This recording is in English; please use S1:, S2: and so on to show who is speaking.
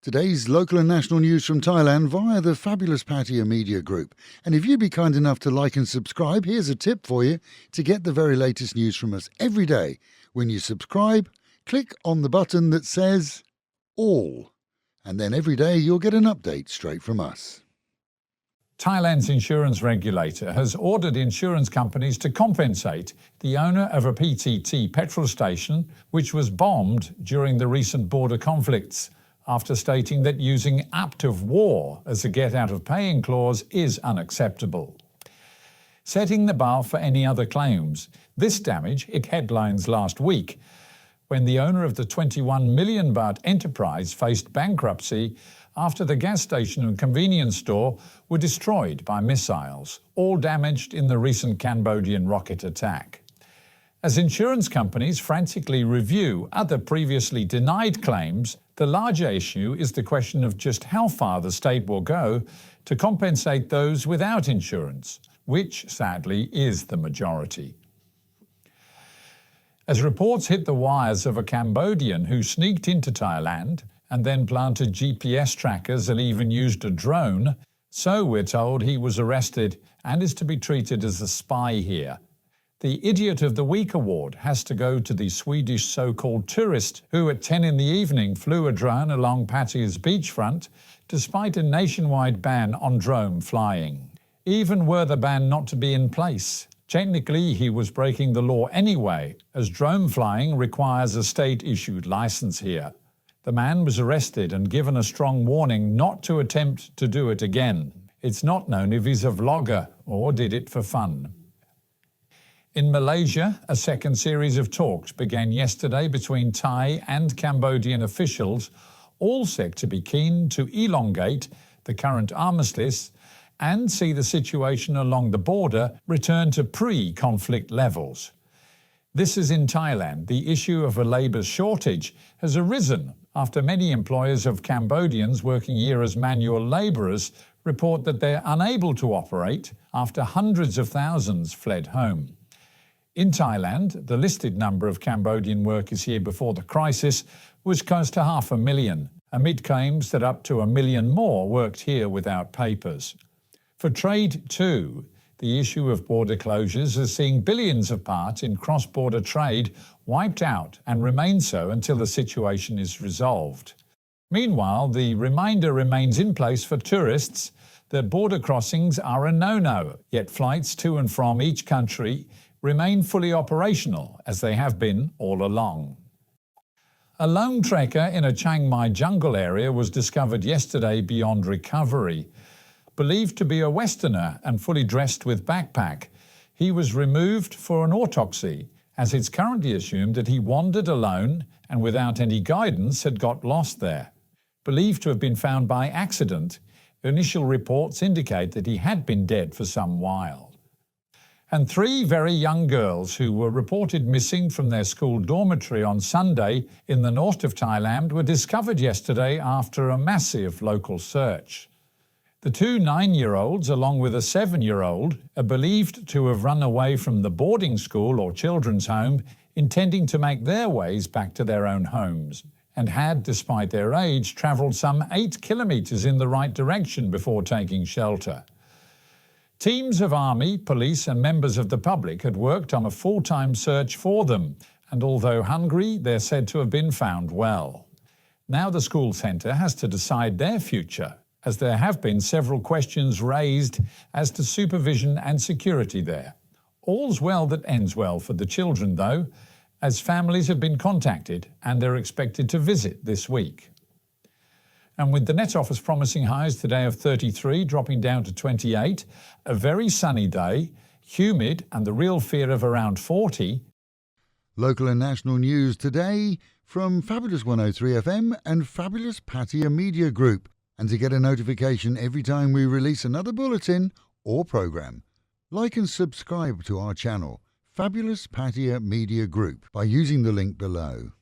S1: Today's local and national news from Thailand via the fabulous Pattaya Media Group. And if you'd be kind enough to like and subscribe, here's a tip for you to get the very latest news from us every day. When you subscribe, click on the button that says All. And then every day you'll get an update straight from us.
S2: Thailand's insurance regulator has ordered insurance companies to compensate the owner of a PTT petrol station which was bombed during the recent border conflicts, after stating that using act of war as a get-out-of-paying clause is unacceptable. Setting the bar for any other claims, this damage hit headlines last week when the owner of the 21 million baht enterprise faced bankruptcy after the gas station and convenience store were destroyed by missiles, all damaged in the recent Cambodian rocket attack. As insurance companies frantically review other previously denied claims, the larger issue is the question of just how far the state will go to compensate those without insurance, which sadly is the majority. As reports hit the wires of a Cambodian who sneaked into Thailand and then planted GPS trackers and even used a drone, so we're told he was arrested and is to be treated as a spy here. The Idiot of the Week award has to go to the Swedish so-called tourist who at 10 in the evening flew a drone along Pattaya's beachfront despite a nationwide ban on drone flying. Even were the ban not to be in place, technically he was breaking the law anyway, as drone flying requires a state-issued license here. The man was arrested and given a strong warning not to attempt to do it again. It's not known if he's a vlogger or did it for fun. In Malaysia, a second series of talks began yesterday between Thai and Cambodian officials, all said to be keen to elongate the current armistice and see the situation along the border return to pre-conflict levels. This is in Thailand. The issue of a labour shortage has arisen after many employers of Cambodians working here as manual labourers report that they're unable to operate after hundreds of thousands fled home. In Thailand, the listed number of Cambodian workers here before the crisis was close to 500,000, amid claims that up to 1 million more worked here without papers. For trade too, the issue of border closures is seeing billions of baht in cross-border trade wiped out and remain so until the situation is resolved. Meanwhile, the reminder remains in place for tourists that border crossings are a no-no, yet flights to and from each country remain fully operational, as they have been all along. A lone trekker in a Chiang Mai jungle area was discovered yesterday beyond recovery. Believed to be a Westerner and fully dressed with backpack, he was removed for an autopsy, as it's currently assumed that he wandered alone and without any guidance had got lost there. Believed to have been found by accident, initial reports indicate that he had been dead for some while. And 3 very young girls who were reported missing from their school dormitory on Sunday in the north of Thailand were discovered yesterday after a massive local search. The 2 9-year-olds, along with a 7-year-old, are believed to have run away from the boarding school or children's home, intending to make their ways back to their own homes, and had, despite their age, travelled some 8 kilometres in the right direction before taking shelter. Teams of army, police and members of the public had worked on a full-time search for them, and although hungry, they're said to have been found well. Now the school centre has to decide their future, as there have been several questions raised as to supervision and security there. All's well that ends well for the children, though, as families have been contacted and they're expected to visit this week. And with the Net Office promising highs today of 33, dropping down to 28, a very sunny day, humid and the real fear of around 40.
S1: Local and national news today from Fabulous 103 FM and Fabulous Pattaya Media Group. And to get a notification every time we release another bulletin or program, like and subscribe to our channel, Fabulous Pattaya Media Group, by using the link below.